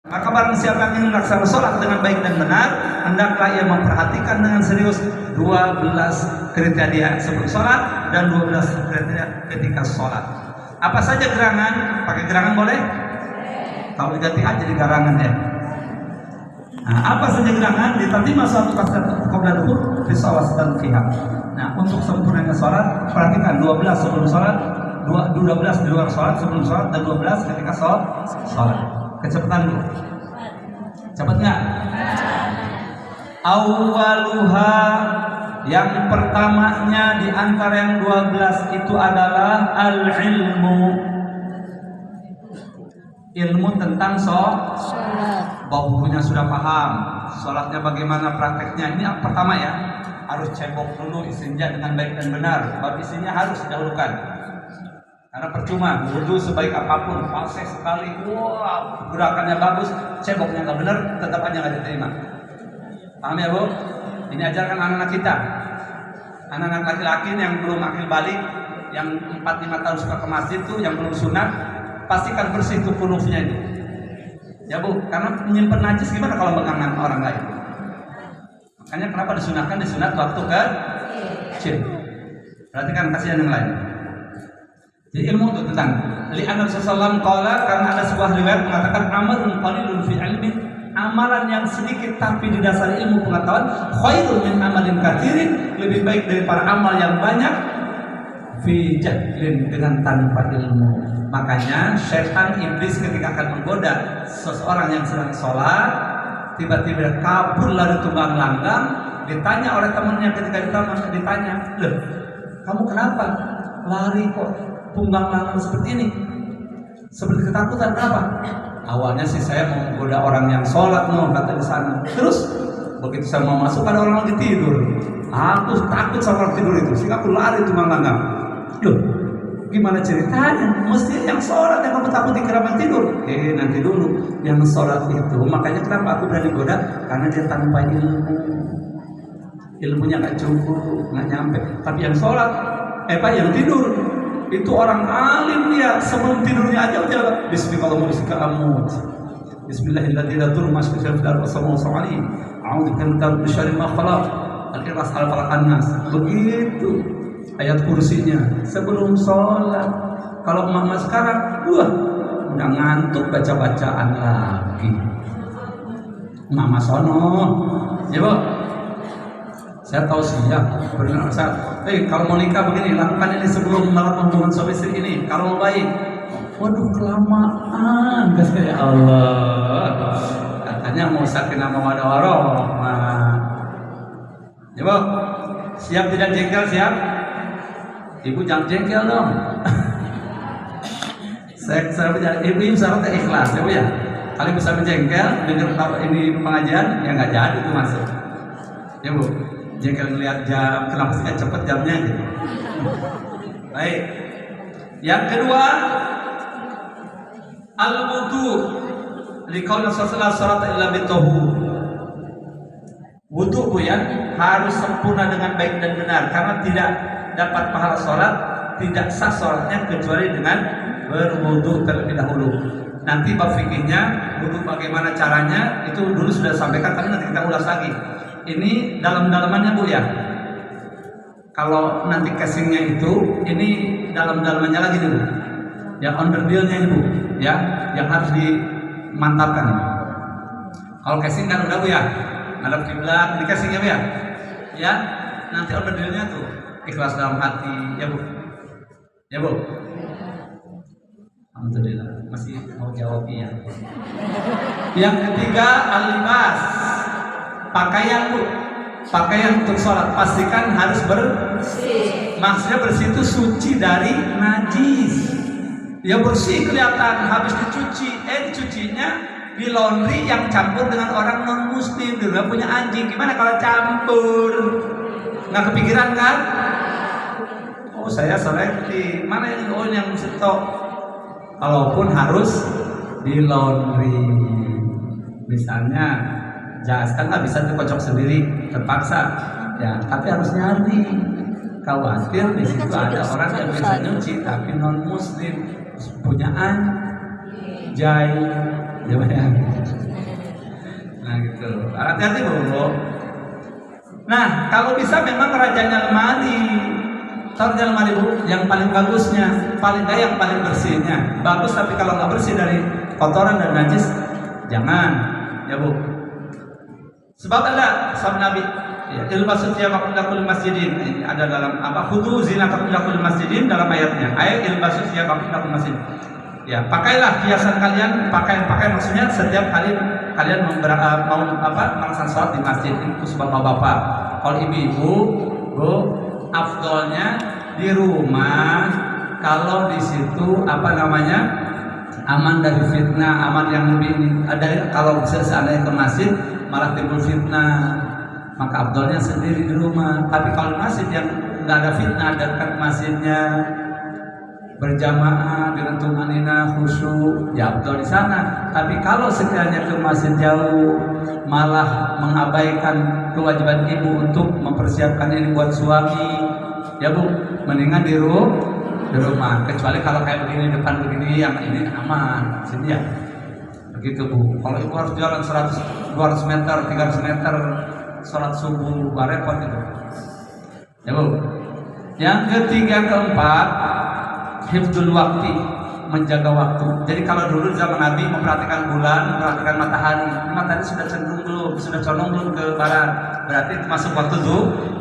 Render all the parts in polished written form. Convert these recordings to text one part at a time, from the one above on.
Maka barang siapa yang ingin melaksanakan sholat dengan baik dan benar, hendaklah ia memperhatikan dengan serius 12 kriteria sebelum sholat dan 12 kriteria ketika sholat. Apa saja gerangan? Pakai gerangan boleh? Kalau diganti aja di garangan ya. Nah, apa saja gerangan? Diterima suatu qabla dukhul fi shalah dan qiyam. Nah, untuk sempurnanya sholat, perhatikan 12 sebelum sholat, 12 di luar sholat sebelum sholat, dan 12 ketika sholat. Kecepatan dulu. Cepat nggak? Awaluha, yang pertamanya di antara yang 12 itu adalah al-ilmu. Ilmu tentang sholat. Bawa bukunya sudah paham, sholatnya bagaimana prakteknya. Ini yang pertama ya. Harus cebok dulu istinja dengan baik dan benar. Bab istinja harus didahulukan. Karena percuma, wudhu sebaik apapun, fasih sekali, wah gerakannya bagus, ceboknya nggak benar, tetap aja nggak diterima. Paham ya Bu? Ini ajarkan anak-anak kita, anak-anak laki-laki yang belum akil balik, yang 4-5 tahun suka ke masjid tuh, yang belum sunat, pastikan bersih tuh kunufnya itu. Ya Bu, karena menyimpan najis gimana kalau mengangan orang lain? Makanya kenapa disunat waktu kecil. Berarti kan kasihan yang lain. Jadi ilmu itu tentang li'anna Rasulullah qala, karena ada sebuah riwayat mengatakan amalun qalilun fi ilmi, amalan yang sedikit tapi didasari ilmu pengetahuan, khairun min amalin katsirin, lebih baik daripada amal yang banyak fi jahlin, dengan tanpa ilmu. Makanya setan iblis ketika akan menggoda seseorang yang sedang sholat, tiba-tiba kabur lari tunggang langgang, ditanya oleh temannya ketika ditanya, "Loh, kamu kenapa lari kok tunggang langgang seperti ini? Seperti ketakutan, kenapa?" "Awalnya sih saya mau menggoda orang yang sholat," kata di sana. Terus begitu saya mau masuk ada orang lagi tidur. Aku takut sama orang tidur itu, sehingga aku lari tunggang langgang. "Loh, gimana ceritanya? Mesti yang sholat yang kamu takut dikira tidur." Nanti dulu, yang sholat itu makanya kenapa aku berani goda, karena dia tanpa ilmunya nggak cukup, nggak nyampe. Tapi yang sholat, yang tidur itu orang alim, dia sebelum tidurnya aja udah Bismillahirrahmanirrahim, Bismillahirrahmanirrahim, Al-Ikhlas, Al-Falaq, An-Nas, begitu ayat kursinya sebelum sholat. Kalau mama sekarang, udah ngantuk baca-bacaan lagi. Mama sono, ya Bu. Saya tahu sih ya, benar Ustaz. Kalau mau nikah begini, lakukan ini sebelum melakukan hubungan suami istri ini. Kalau mau baik, waduh kelamaan, ya Allah. Katanya mau sakinah mawaddah warahmah. Ya Bu, siap tidak jengkel, siap? Ibu jangan jengkel dong. saya bicara, ibu syaratnya ikhlas ya Bu ya. Kalau bisa menjengkel, dengar ini pengajian, ya nggak jadi itu masuk. Ya Bu, jengkel melihat jam, kenapa sih nggak cepet jamnya gitu. Baik. Yang kedua, al-wudu. Liqaul Rasulullah sallallahu alaihi wasallam, wudu Bu ya, harus sempurna dengan baik dan benar, karena tidak dapat pahala sholat, tidak sah sholatnya kecuali dengan berwudu terlebih dahulu. Nanti bab fikihnya, wudu bagaimana caranya, itu dulu sudah sampaikan, tapi nanti kita ulas lagi. Ini dalam-dalamannya Bu ya. Kalau nanti casingnya itu, ini dalam-dalamannya lagi dulu. Yang underdealnya itu ya, yang harus dimantapkan. Kalau casing kan udah Bu ya, ngadap kiblat, di casingnya Bu ya. Ya, nanti underdealnya tuh ikhlas dalam hati, ya Bu. Ya Bu. Alhamdulillah, masih mau jawab ya. Yang ketiga, al-libas. Pakaian Bu, pakaian untuk sholat pastikan harus bersih. Maksudnya bersih itu suci dari najis. Ya bersih kelihatan, habis dicuci, dicucinya di laundry yang campur dengan orang non muslim, dia punya anjing. Gimana kalau campur? Nggak kepikiran kan? Oh saya selektif, mana yang stok? Kalaupun harus di laundry, misalnya jas kan nggak bisa dikocok sendiri, terpaksa ya, tapi harus nyari. Khawatir di situ ada orang yang bisa nyuci tapi non muslim, punya anjay, Ya. Nah gitu. Hati-hati Bu. Nah kalau bisa memang rajanya lemari. Rajanya lemari Bu, yang paling bagusnya, paling gak yang paling bersihnya. Bagus tapi kalau nggak bersih dari kotoran dan najis, jangan, ya Bu. Sebab ada sabda Nabi, ya, ilbasu thiyabakum ila kulli masjidin. Ini ada dalam apa? Khudu zinatakum ila kulli masjidin dalam ayatnya. Ayat ilbasu thiyabakum ila kulli masjidin. Ya, pakailah hiasan kalian, pakaian maksudnya setiap kali kalian mau melaksanakan sholat di masjid. Itu sebab bapak-bapak. Kalau ibu-ibu, Bu, afdolnya di rumah. Kalau di situ aman dari fitnah, aman yang lebih dari kalau seandainya ke masjid malah timbul fitnah, maka afdolnya sendiri di rumah. Tapi kalau masjid yang nggak ada fitnah, dekat masjidnya berjamaah dengan tumanina khusyuk, ya afdol di sana. Tapi kalau sekiranya ke masjid jauh malah mengabaikan kewajiban ibu untuk mempersiapkan ini buat suami, ya Bu, mendingan di rumah. Kecuali kalau kayak begini depan begini yang ini aman, sini ya. Begitu Bu. Kalau ibu harus jalan 100, 200 meter, 300 meter sholat subuh, repot itu. Ya Bu. Yang ketiga, keempat, hifdzul waktu, menjaga waktu. Jadi kalau dulu zaman Nabi memperhatikan bulan, memperhatikan matahari sudah cenderung belum, sudah condong belum ke barat, berarti masuk waktu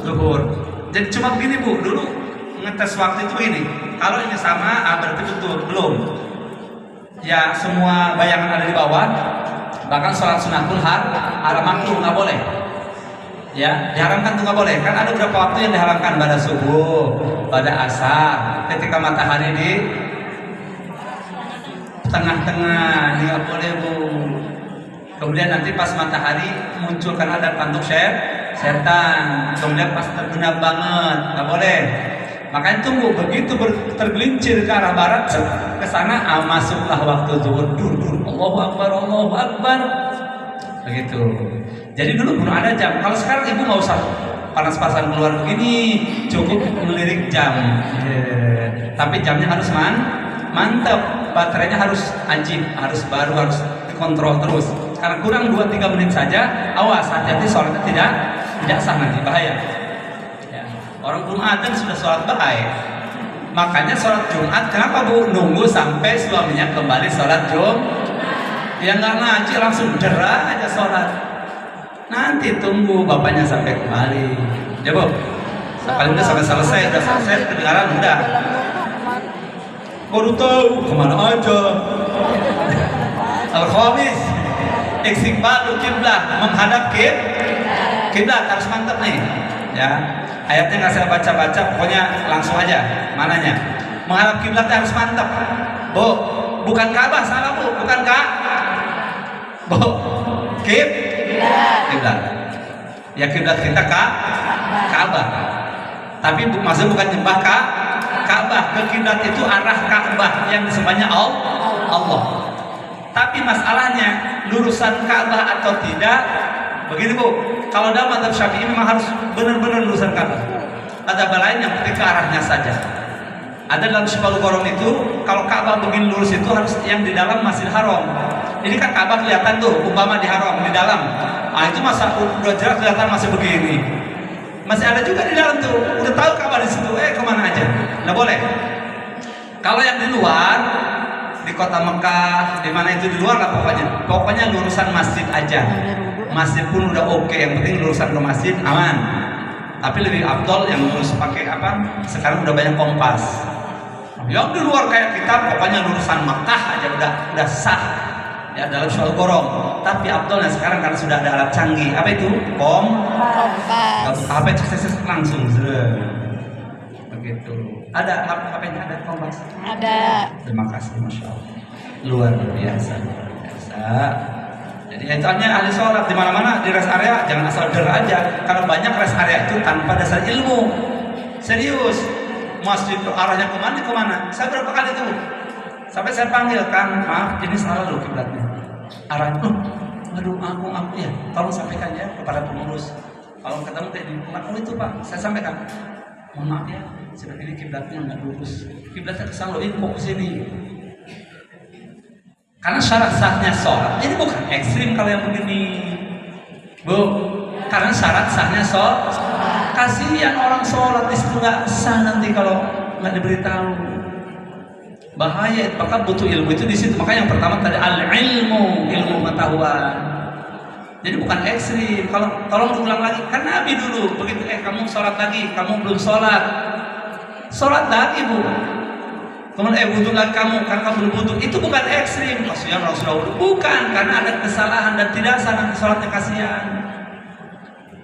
zuhur. Jadi cuma begini Bu, dulu ngetes waktu itu begini. Kalau ini sama, berarti betul, belum. Ya semua bayangan ada di bawah. Bahkan sholat sunatul haram makruh nggak boleh. Ya diharamkan tuh nggak boleh. Kan ada beberapa waktu yang diharamkan, pada subuh, pada asar, ketika matahari di tengah-tengah, nggak boleh Bu. Kemudian nanti pas matahari muncul karena ada pantuk setan. Kemudian pas terbenam banget, nggak boleh. Makanya tunggu begitu tergelincir ke arah barat ke sana, masuklah waktu zuhur. Allahu Akbar. Begitu. Jadi dulu belum ada jam. Kalau sekarang ibu nggak usah panas-pasan keluar begini, cukup melirik jam. Tapi jamnya harus mantap, baterainya harus ajib, harus baru, harus dikontrol terus. Karena kurang 2-3 menit saja, awas, hati-hati sholatnya tidak sah nanti, bahaya. Ya. Orang belum adzan sudah sholat baik. Makanya sholat Jumat, kenapa Bu? Nunggu sampai suaminya kembali sholat Jumat. Yang nggak ngaji langsung derang aja sholat. Nanti tunggu bapaknya sampai kembali. Ya Bu, sekali udah sampai selesai, kedengaran udah. Baru tahu kemana aja. Al-Khamis, istiqbalul kiblah, menghadap kiblat, harus mantap nih. Ya, ayatnya nggak saya baca-baca, pokoknya langsung aja. Mananya? Menghadap kiblat harus mantap. Bu, bukan Ka'bah, salah Bu, bukan Bu, kiblat. Ya kiblat kita Ka'bah. Tapi maksud bukan nyembah Ka'bah. Ke kiblat itu arah Ka'bah yang disembahnya Allah. Tapi masalahnya lurusan Ka'bah atau tidak, begitu Bu. Kalau dalam mazhab Syafi'i memang harus benar-benar lurusan Ka'bah. Ada lain yang penting ke arahnya saja. Ada dalam Syifa'ul Qorong itu, kalau Ka'bah begini lurus itu harus yang di dalam Masjidil Haram. Ini kan Ka'bah kelihatan tuh, umpama di haram, di dalam. Itu masa udah jelas kelihatan masih begini. Masih ada juga di dalam tuh, udah tahu Ka'bah di situ, kemana aja? Nggak boleh. Kalau yang di luar, di kota Mekah, di mana itu di luar lah pokoknya lurusan masjid aja. Masjid pun udah oke, yang penting lurusan ke masjid aman. Tapi lebih afdol yang lurus pakai apa? Sekarang udah banyak kompas. Yang di luar kayak kita, pokoknya lurusan Mekah aja udah sah. Ya dalam Syifa'ul Qorong. Tapi afdolnya sekarang karena sudah ada alat canggih. Apa itu? Kompas. HP langsung. Begitu. Ada HP-nya, ada kompas? Ada. Terima kasih, Masya Allah. Luar biasa. Jadi itu hanya ahli sholat di mana-mana di rest area jangan asal der aja. Karena banyak rest area itu tanpa dasar ilmu. Serius. Masjid arahnya kemana? Saya berapa kali tuh? Sampai saya panggil, Kang, maaf ini salah loh kiblatnya. Arahnya, aduh aku ya. Tolong sampaikan ya kepada pengurus. Kalau ketemu tadi, itu Pak, saya sampaikan. Mohon maaf ya, seperti ini kiblatnya nggak lurus. Kiblatnya ke sana, info ke sini. Karena syarat sahnya sholat ini bukan ekstrim kalau yang begini, Bu. Karena syarat sahnya sholat. Kasihan orang sholat di situ nggak sah nanti kalau nggak diberitahu. Bahaya, maka butuh ilmu itu di situ. Makanya yang pertama tadi ilmu pengetahuan. Jadi bukan ekstrim. Kalau tolong diulang lagi. Kan Nabi dulu begitu kamu sholat lagi, kamu belum sholat lagi, Bu. Kemudian wudhu lagi kamu, karena kamu belum wudhu. Itu bukan ekstrim. Maksudnya Rasulullah bukan, karena ada kesalahan dan tidak sah nanti sholatnya, kasihan.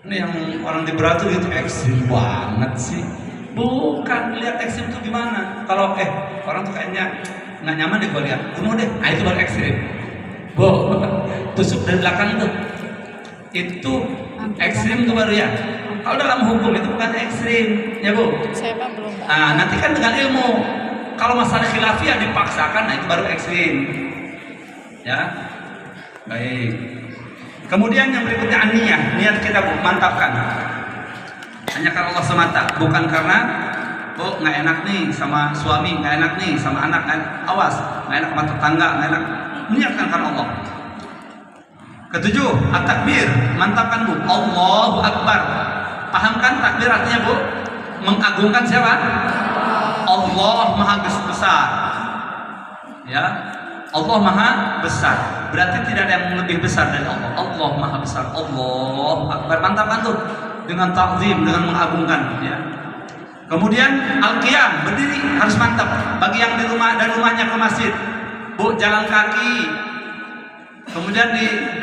Ini yang orang di Berat itu ekstrim banget sih. Bukan, lihat ekstrim itu gimana. Kalau orang tuh kayaknya nggak nyaman deh gue lihat, bunuh deh. Nah itu baru ekstrim. Bu, tusuk dari belakang tuh. Itu ekstrim tuh baru ya. Kalau dalam hukum itu bukan ekstrim, ya Bu. Saya belum. Nah nanti kan dengan ilmu. Kalau masalah khilafiyah dipaksakan, nah itu baru ekstrim. Ya, baik. Kemudian yang berikutnya niat kita, Bu, mantapkan. Hanya karena Allah semata, bukan karena nggak enak nih sama suami, nggak enak nih sama anak, awas, nggak enak sama tetangga, nggak enak. Niatkan karena Allah. Ketujuh, at-takbir, mantapkan, Bu. Allahu Akbar. Pahamkan takbir artinya, Bu? Mengagungkan siapa? Allah Maha Besar. Ya, Allah Maha Besar. Berarti tidak ada yang lebih besar dari Allah. Allah Maha Besar. Allah Akbar. Mantapkan tuh dengan ta'zim, dengan mengagungkan. Ya. Kemudian al-qiyam, berdiri harus mantap. Bagi yang di rumah dan rumahnya ke masjid, Bu, jalan kaki. Kemudian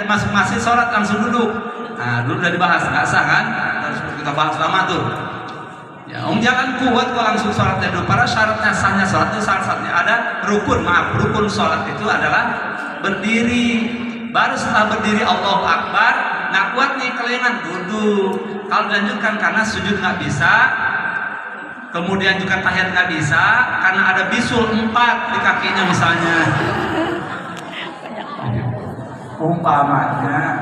masuk masjid sholat langsung duduk. Nah, dulu udah dibahas, nggak sah kan? Harus kita bahas lama tuh. Ya, jangan kuat kok langsung sholatnya dulu. Para syaratnya sahnya sholat itu salah satunya ada rukun. Rukun sholat itu adalah berdiri. Baru setelah berdiri Allahu Akbar, nggak kuat nih kelengan, duduk. Kalau dilanjutkan karena sujud nggak bisa, kemudian juga tahiyat nggak bisa, karena ada bisul 4 di kakinya misalnya. Umpamanya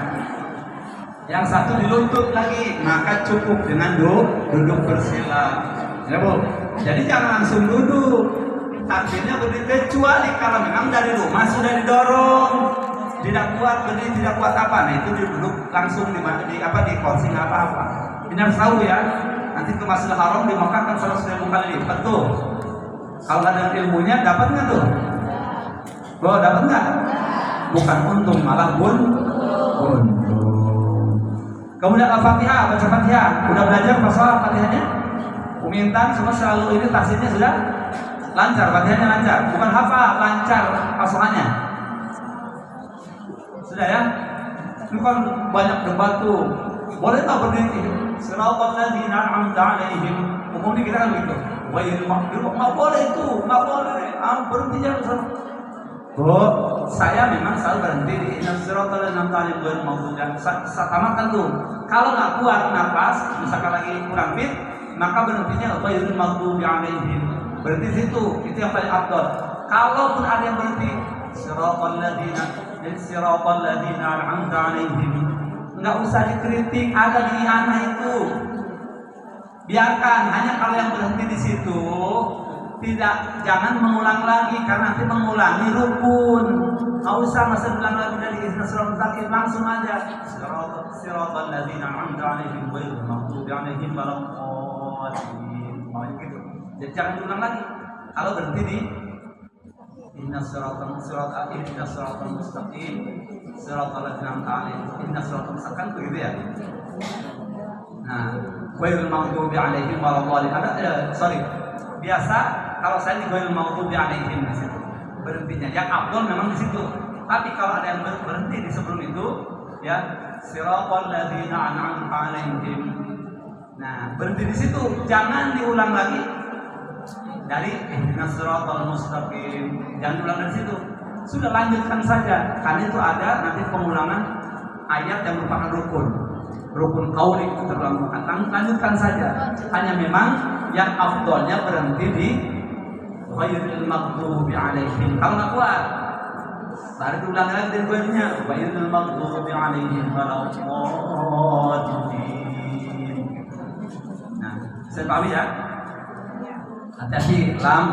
yang satu dilutut lagi, maka cukup dengan duduk bersila. Ya Bu. Jadi jangan langsung duduk. Takbirnya berdiri, kecuali kalau memang dari rumah sudah didorong, tidak kuat berdiri, tidak kuat apa, nah itu duduk langsung di kursi nggak apa-apa. Ini harus tahu ya. Nanti ke Masjidil Haram di Makkah kan 100.000 kali lipat tuh. Kalau ada ilmunya dapat nggak tuh? Oh, dapat nggak? Bukan untung, malah untung. Kemudian Al-Fatihah, baca Fatihah. Udah belajar pasal Fatihahnya? Umintan semua selalu ini tasnya sudah lancar, Fatihahnya lancar. Bukan hafal, lancar pasangannya. Sudah ya? Itu kan banyak debat tuh. Boleh tak berdiri? Siratal ladzina an'amta 'alaihim. Umumnya kita kan begitu. Ghairil maghdubi. Enggak boleh itu, enggak boleh. Berhenti jangan. Bu, saya memang selalu berhenti di siratal ladzina an'amta 'alaihim ghairil maghdubi. Saya tamatkan tuh. Kalau nggak kuat nafas, misalkan lagi kurang fit, maka berhentinya ghairil maghdubi 'alaihim. Berhenti situ, itu yang paling afdal. Kalaupun ada yang berhenti siratal ladzina an'amta 'alaihim, nggak usah dikritik, ada di anak itu. Biarkan, hanya kalau yang berhenti di situ jangan mengulang lagi, karena nanti mengulangi rukun. Nggak usah masa bilang lagi dari ihdinas siratal mustaqim, langsung aja siratal ladzina an'amta 'alaihim ghairil maghdubi 'alaihim waladdallin. Mau gitu. Jadi jangan diulang lagi. Kalau berhenti di ihdinas siratal mustaqim, siratal ladzina an'amta 'alaihim, ihdinas siratal mustaqim begitu ya. Nah, ghairil maghdubi 'alaihim waladdallin. Biasa kalau saya di ghairil maghdubi 'alaihim di situ. Berhentinya yang afdal memang di situ. Tapi kalau ada yang berhenti di sebelum itu, ya siratal ladzina an'amta 'alaihim. Nah, berhenti di situ, jangan diulang lagi dari ihdinas siratal mustaqim. Jangan diulang dari situ. Sudah lanjutkan saja, karena itu ada nanti pengulangan ayat yang merupakan rukun qauli terulang. Lanjutkan saja. Hanya memang yang afdalnya berhenti di ghairil maghdubi 'alaihim. Kalau nggak kuat, baru diulang lagi dari ghairnya ghairil maghdubi 'alaihim waladdallin. Nah, saya pahami ya. Hati-hati lam